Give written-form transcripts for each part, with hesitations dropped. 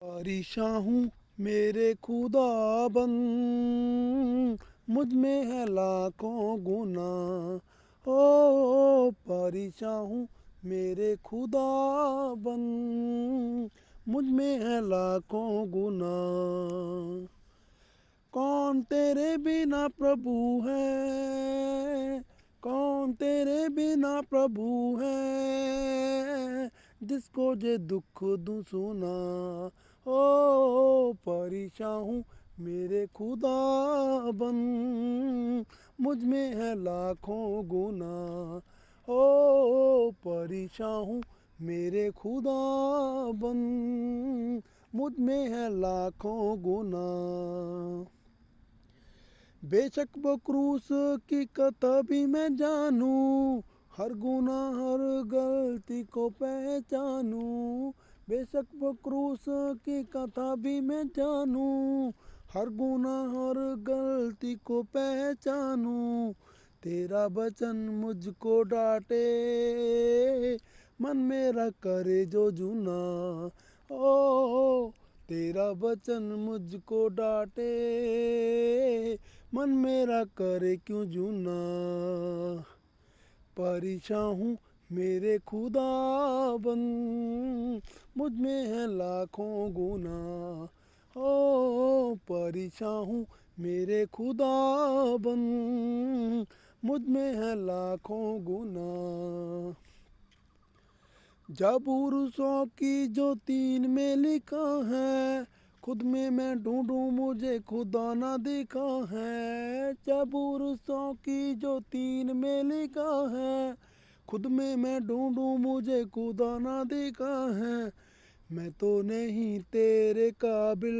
परेशान हूँ मेरे खुदा बन, मुझ में है लाखों गुना। ओ परेशान हूँ मेरे खुदा बन, मुझ में है लाखों गुना। कौन तेरे बिना प्रभु है, कौन तेरे बिना प्रभु है, जिसको जे दुख दूं सुना। ओ परेशान हूँ मेरे खुदा बन, मुझ में है लाखों गुना। ओ परेशान हूँ मेरे खुदा बन, मुझ में है लाखों गुना। बेशक वो क्रूस की कथा भी मैं जानूं, हर गुना हर गलती को पहचानूं। बेशक वो क्रूस की कथा भी मैं जानूं, हर गुना हर गलती को पहचानूं। तेरा वचन मुझको डांटे, मन मेरा करे जो जुना। ओ तेरा वचन मुझको डांटे, मन मेरा करे क्यों जुना। परेशान हूँ मेरे खुदा बन, मुझ में है लाखों गुना। ओ परेशान हूँ मेरे खुदा बन, मुझ में है लाखों गुना। जबूर 100 की जो 3 में लिखा है, खुद में मैं ढूंढूं मुझे खुदा ना दिखा है। जबूर 100 की जो 3 में लिखा है, खुद में मैं ढूंढूं मुझे खुदा ना दिखा है। मैं तो नहीं तेरे काबिल,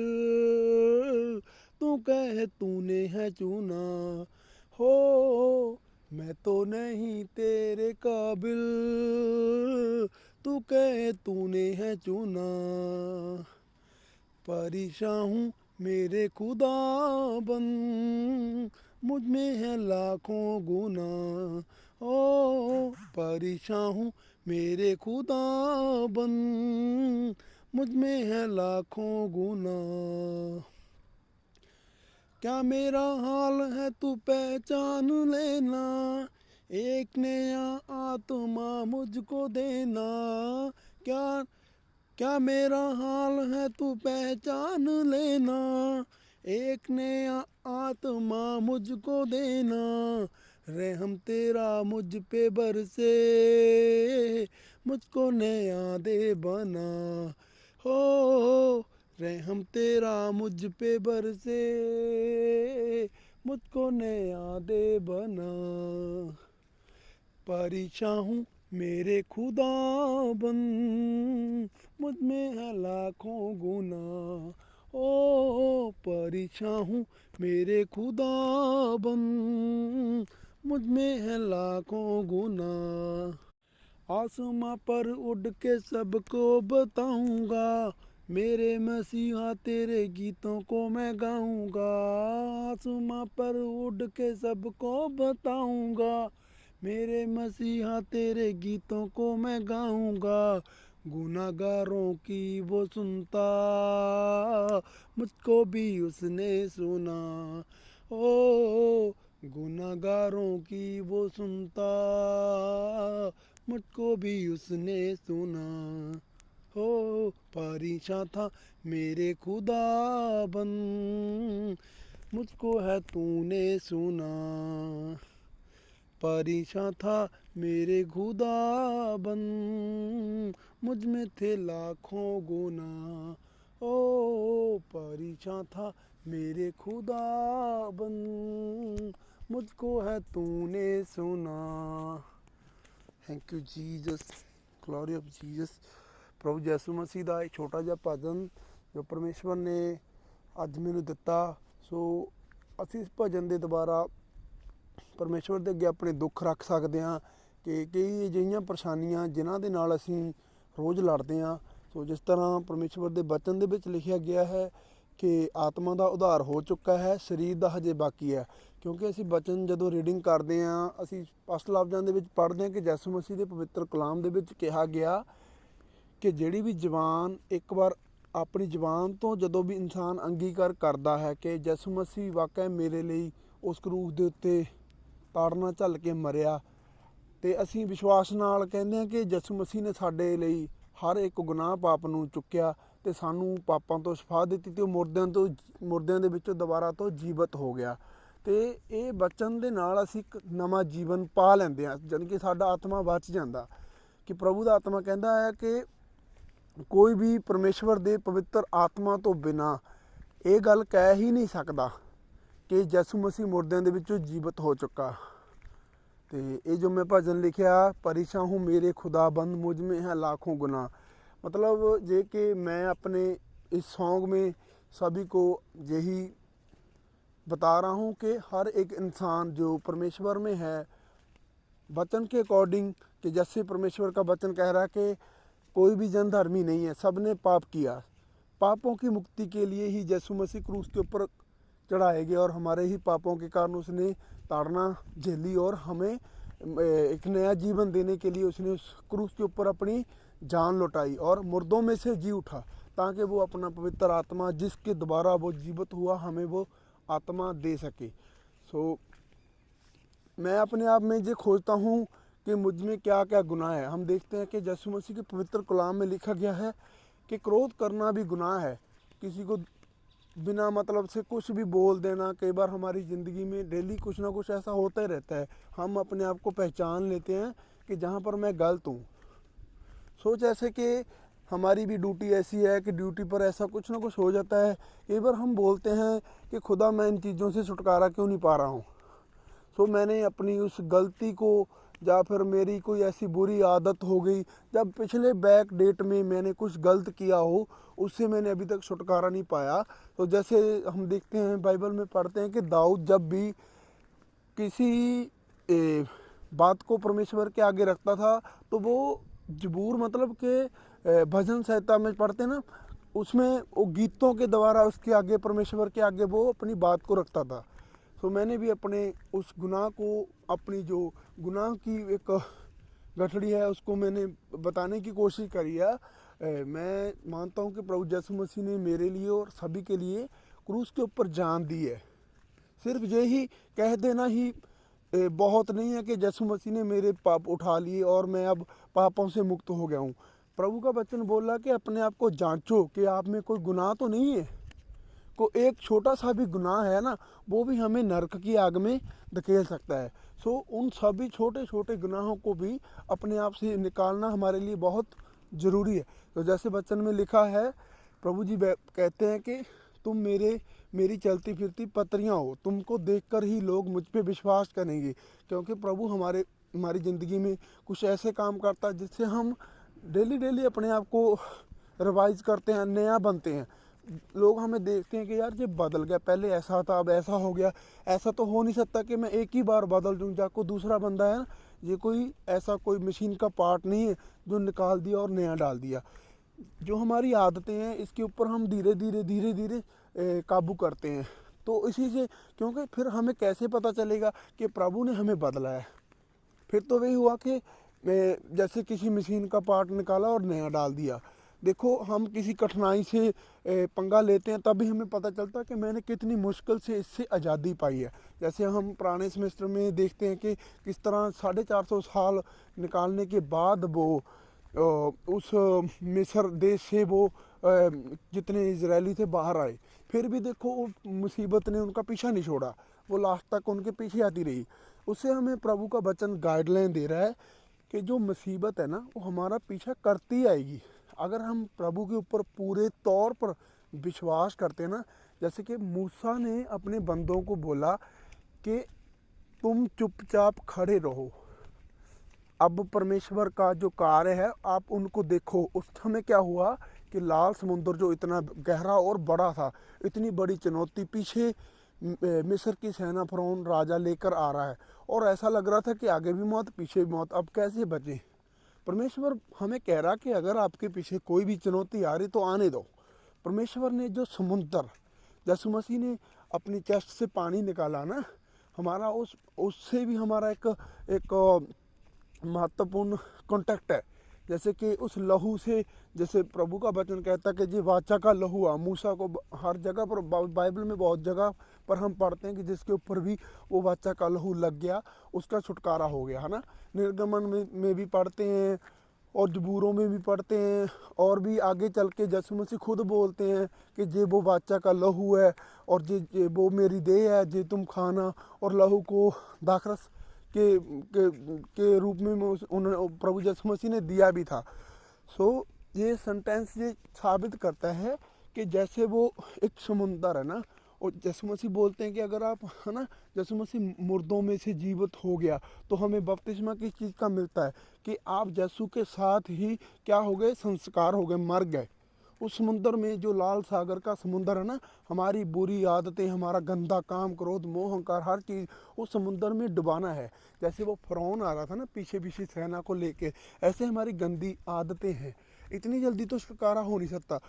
तू कहे तूने है चुना। हो मैं तो नहीं तेरे काबिल, तू कहे तूने है चुना। परेशान हूँ मेरे खुदा बन, मुझ में है लाखों गुना। ओ परेशान हूँ मेरे खुदा बन, मुझ में है लाखों गुना। क्या मेरा हाल है तू पहचान लेना, एक नया आत्मा मुझको देना। क्या क्या मेरा हाल है तू पहचान लेना, एक नया आत्मा मुझको देना। रहम तेरा मुझ पे बरसे, मुझको नया दे बना। हो रहम तेरा मुझ पे बरसे, मुझको नया दे बना। परेशान हूँ मेरे खुदा बन, मुझ में है लाखों गुना। ओ परेशान हूँ मेरे खुदा बन, मुझ में है लाखों गुना। आसमां पर उड़ के सबको बताऊंगा, मेरे मसीहा तेरे गीतों को मैं गाऊंगा। आसमां पर उड़ के सबको बताऊंगा, मेरे मसीहा तेरे गीतों को मैं गाऊंगा। गुनाहगारों की वो सुनता, मुझको भी उसने सुना। ओ गुनाहगारों की वो सुनता, मुझको भी उसने सुना। हो परेशान था मेरे खुदा बन, मुझको है तूने सुना। परेशान था मेरे खुदा बन, मुझ में थे लाखों गुना। ओ परेशान था मेरे खुदा बन, मुझको है तूने सुना। Thank you Jesus, glory of Jesus. प्रभु ਯਿਸੂ ਮਸੀਹ ਦਾ ਇੱਕ ਛੋਟਾ ਜਿਹਾ ਭਜਨ ਜੋ ਪਰਮੇਸ਼ਵਰ ਨੇ ਅੱਜ ਮੈਨੂੰ ਦਿੱਤਾ। ਸੋ ਅਸੀਂ ਇਸ ਭਜਨ ਦੇ ਦੁਆਰਾ ਪਰਮੇਸ਼ਵਰ ਦੇ ਅੱਗੇ ਆਪਣੇ ਦੁੱਖ ਰੱਖ ਸਕਦੇ ਹਾਂ ਕਿ ਕਈ ਅਜਿਹੀਆਂ ਪਰੇਸ਼ਾਨੀਆਂ ਜਿਨ੍ਹਾਂ ਦੇ ਨਾਲ ਅਸੀਂ ਰੋਜ਼ ਲੜਦੇ ਹਾਂ। ਸੋ ਜਿਸ ਤਰ੍ਹਾਂ ਪਰਮੇਸ਼ਵਰ ਦੇ ਬਚਨ ਦੇ ਵਿੱਚ ਲਿਖਿਆ ਗਿਆ ਹੈ ਕਿ ਆਤਮਾ ਦਾ ਉਧਾਰ ਹੋ ਚੁੱਕਾ ਹੈ, ਸਰੀਰ ਦਾ ਹਜੇ ਬਾਕੀ ਹੈ। ਕਿਉਂਕਿ ਅਸੀਂ ਬਚਨ ਜਦੋਂ ਰੀਡਿੰਗ ਕਰਦੇ ਹਾਂ, ਅਸੀਂ ਸਪਸ਼ਟ ਲਫ਼ਜ਼ਾਂ ਦੇ ਵਿੱਚ ਪੜ੍ਹਦੇ ਹਾਂ ਕਿ ਯਿਸੂ ਮਸੀਹ ਦੇ ਪਵਿੱਤਰ ਕਲਾਮ ਦੇ ਵਿੱਚ ਕਿਹਾ ਗਿਆ ਕਿ ਜਿਹੜੀ ਵੀ ਜਵਾਨ ਇੱਕ ਵਾਰ ਆਪਣੀ ਜ਼ੁਬਾਨ ਤੋਂ ਜਦੋਂ ਵੀ ਇਨਸਾਨ ਅੰਗੀਕਾਰ ਕਰਦਾ ਹੈ ਕਿ ਯਿਸੂ ਮਸੀਹ ਵਾਕਿਆ ਮੇਰੇ ਲਈ ਉਸ ਕਰੂਸ ਦੇ ਉੱਤੇ ਤਾੜਨਾ ਝੱਲ ਕੇ ਮਰਿਆ, ਤੇ ਅਸੀਂ ਵਿਸ਼ਵਾਸ ਨਾਲ ਕਹਿੰਦੇ ਹਾਂ ਕਿ ਯਿਸੂ ਮਸੀਹ ਨੇ ਸਾਡੇ ਲਈ ਹਰ ਇੱਕ ਗੁਨਾਹ ਪਾਪ ਨੂੰ ਚੁੱਕਿਆ ਤੇ ਸਾਨੂੰ ਪਾਪਾਂ ਤੋਂ ਸ਼ਿਫਾ ਦਿੱਤੀ, ਤੇ ਉਹ ਮੁਰਦਿਆਂ ਦੇ ਵਿੱਚੋਂ ਦੁਬਾਰਾ ਤੋਂ ਜੀਵਤ ਹੋ ਗਿਆ। ਤੇ ਇਹ ਬਚਨ ਦੇ ਨਾਲ ਅਸੀਂ ਇੱਕ ਨਵਾਂ ਜੀਵਨ ਪਾ ਲੈਂਦੇ ਹਾਂ, ਜਾਣੀ ਕਿ ਸਾਡਾ ਆਤਮਾ ਬਚ ਜਾਂਦਾ। ਕਿ ਪ੍ਰਭੂ ਦਾ ਆਤਮਾ ਕਹਿੰਦਾ ਹੈ ਕਿ ਕੋਈ ਵੀ ਪਰਮੇਸ਼ਵਰ ਦੇ ਪਵਿੱਤਰ ਆਤਮਾ ਤੋਂ ਬਿਨਾਂ ਇਹ ਗੱਲ ਕਹਿ ਹੀ ਨਹੀਂ ਸਕਦਾ ਕਿ ਯਿਸੂ ਮਸੀਹ ਮੁਰਦਿਆਂ ਦੇ ਵਿੱਚੋਂ ਜੀਵਤ ਹੋ ਚੁੱਕਾ। तो ये जो मैं भजन लिखा, परेशान हूँ मेरे खुदाबंद मुझ में है लाखों गुनाह, मतलब ये कि मैं अपने इस सॉन्ग में सभी को यही बता रहा हूँ कि हर एक इंसान जो परमेश्वर में है, वचन के अकॉर्डिंग, कि जैसे परमेश्वर का वचन कह रहा है कि कोई भी जन धर्मी नहीं है, सब ने पाप किया। पापों की मुक्ति के लिए ही यीशु मसीह क्रूस के ऊपर चढ़ाए गए और हमारे ही पापों के कारण उसने ताड़ना झेली और हमें एक नया जीवन देने के लिए उसने उस क्रूस के ऊपर अपनी जान लौटाई और मुर्दों में से जी उठा, ताकि वो अपना पवित्र आत्मा जिसके द्वारा वो जीवित हुआ हमें वो आत्मा दे सके। मैं अपने आप में ये खोजता हूँ कि मुझ में क्या क्या गुनाह है। हम देखते हैं कि यीशु मसीह के पवित्र कलाम में लिखा गया है कि क्रोध करना भी गुनाह है, किसी को बिना मतलब से कुछ भी बोल देना। कई बार हमारी ज़िंदगी में डेली कुछ ना कुछ ऐसा होता ही रहता है, हम अपने आप को पहचान लेते हैं कि जहाँ पर मैं गलत हूँ। सोच ऐसे कि हमारी भी ड्यूटी ऐसी है कि ड्यूटी पर ऐसा कुछ ना कुछ हो जाता है। कई बार हम बोलते हैं कि खुदा मैं इन चीज़ों से छुटकारा क्यों नहीं पा रहा हूँ। मैंने अपनी उस गलती को या फिर मेरी कोई ऐसी बुरी आदत हो गई, जब पिछले बैक डेट में मैंने कुछ गलत किया हो, उससे मैंने अभी तक छुटकारा नहीं पाया। तो जैसे हम देखते हैं बाइबल में पढ़ते हैं कि दाऊद जब भी किसी बात को परमेश्वर के आगे रखता था तो वो जबूर मतलब के भजन संहिता में पढ़ते हैं ना, उसमें वो गीतों के द्वारा उसके आगे परमेश्वर के आगे वो अपनी बात को रखता था। मैंने भी अपने उस गुनाह को, अपनी जो गुनाह की एक गठड़ी है उसको मैंने बताने की कोशिश करी है। मैं मानता हूँ कि प्रभु यीशु मसीह ने मेरे लिए और सभी के लिए क्रूस के ऊपर जान दी है। सिर्फ यही कह देना ही बहुत नहीं है कि यीशु मसीह ने मेरे पाप उठा लिए और मैं अब पापों से मुक्त हो गया हूँ। प्रभु का वचन बोला कि अपने आप को जांचो कि आप में कोई गुनाह तो नहीं है। को एक छोटा सा भी गुनाह है ना, वो भी हमें नरक की आग में धकेल सकता है। उन सभी छोटे छोटे गुनाहों को भी अपने आप से निकालना हमारे लिए बहुत ज़रूरी है। तो जैसे वचन में लिखा है, प्रभु जी कहते हैं कि तुम मेरी चलती फिरती पत्रियाँ हो, तुमको देखकर ही लोग मुझ पे विश्वास करेंगे। क्योंकि प्रभु हमारी ज़िंदगी में कुछ ऐसे काम करता है जिससे हम डेली अपने आप को रिवाइज करते हैं, नया बनते हैं। लोग हमें देखते हैं कि यार ये बदल गया, पहले ऐसा था अब ऐसा हो गया। ऐसा तो हो नहीं सकता कि मैं एक ही बार बदल दूँ। जा कोई दूसरा बंदा है ना, ये कोई ऐसा कोई मशीन का पार्ट नहीं है जो निकाल दिया और नया डाल दिया। जो हमारी आदतें हैं इसके ऊपर हम धीरे धीरे काबू करते हैं। तो इसी से, क्योंकि फिर हमें कैसे पता चलेगा कि प्रभु ने हमें बदला है। फिर तो वही हुआ कि जैसे किसी मशीन का पार्ट निकाला और नया डाल दिया। देखो, हम किसी कठिनाई से पंगा लेते हैं तभी हमें पता चलता है कि मैंने कितनी मुश्किल से इससे आज़ादी पाई है। जैसे हम पुराने सेमेस्टर में देखते हैं कि किस तरह 450 साल निकालने के बाद वो उस मिस्र देश से वो जितने इजरायली थे बाहर आए, फिर भी देखो वो मुसीबत ने उनका पीछा नहीं छोड़ा, वो लास्ट तक उनके पीछे आती रही। उससे हमें प्रभु का वचन गाइडलाइन दे रहा है कि जो मुसीबत है ना वो हमारा पीछा करती आएगी अगर हम प्रभु के ऊपर पूरे तौर पर विश्वास करते हैं ना। जैसे कि मूसा ने अपने बंदों को बोला कि तुम चुपचाप खड़े रहो, अब परमेश्वर का जो कार्य है आप उनको देखो। उस समय क्या हुआ कि लाल समुद्र जो इतना गहरा और बड़ा था, इतनी बड़ी चुनौती, पीछे मिस्र की सेना फरौन राजा लेकर आ रहा है और ऐसा लग रहा था कि आगे भी मौत पीछे भी मौत, अब कैसे बचे। परमेश्वर हमें कह रहा कि अगर आपके पीछे कोई भी चुनौती आ रही तो आने दो। परमेश्वर ने जो समुद्र, यीशु मसीह ने अपनी चेस्ट से पानी निकाला ना, हमारा उससे भी हमारा एक महत्वपूर्ण कॉन्टैक्ट है जैसे कि उस लहू से, जैसे प्रभु का वचन कहता है कि ये वाचा का लहू आ, मूसा को हर जगह पर बाइबल में बहुत जगह पर हम पढ़ते हैं कि जिसके ऊपर भी वो वाचा का लहू लग गया उसका छुटकारा हो गया, है ना। निर्गमन में भी पढ़ते हैं और जबूरों में भी पढ़ते हैं, और भी आगे चल के यीशु मसीह खुद बोलते हैं कि जे वो वाचा का लहू है और जे वो मेरी देह है, जे तुम खाना। और लहू को दाखरस के रूप में उन्होंने प्रभु यीशु मसीह ने दिया भी था। सो ये सेंटेंस ये साबित करता है कि जैसे वो एक समुंदर है ना, और यीशु मसीह बोलते हैं कि अगर आप, है ना, यीशु मसीह मुर्दों में से जीवित हो गया तो हमें बपतिस्मा किस चीज़ का मिलता है कि आप यीशु के साथ ही क्या हो गए, संस्कार हो गए, मर गए। उस समुंदर में जो लाल सागर का समुंदर है ना, हमारी बुरी आदतें, हमारा गंदा काम, क्रोध, मोह, अहंकार, हर चीज़ उस समुंदर में डुबाना है। जैसे वो फ़िरौन आ रहा था ना पीछे पीछे सेना को लेके, ऐसे हमारी गंदी आदतें हैं। इतनी जल्दी तो छुटकारा हो नहीं सकता।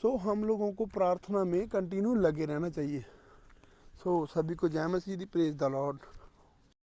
सो हम लोगों को प्रार्थना में कंटिन्यू लगे रहना चाहिए। सो सभी को जय मसीह दी, प्रेज द लॉर्ड।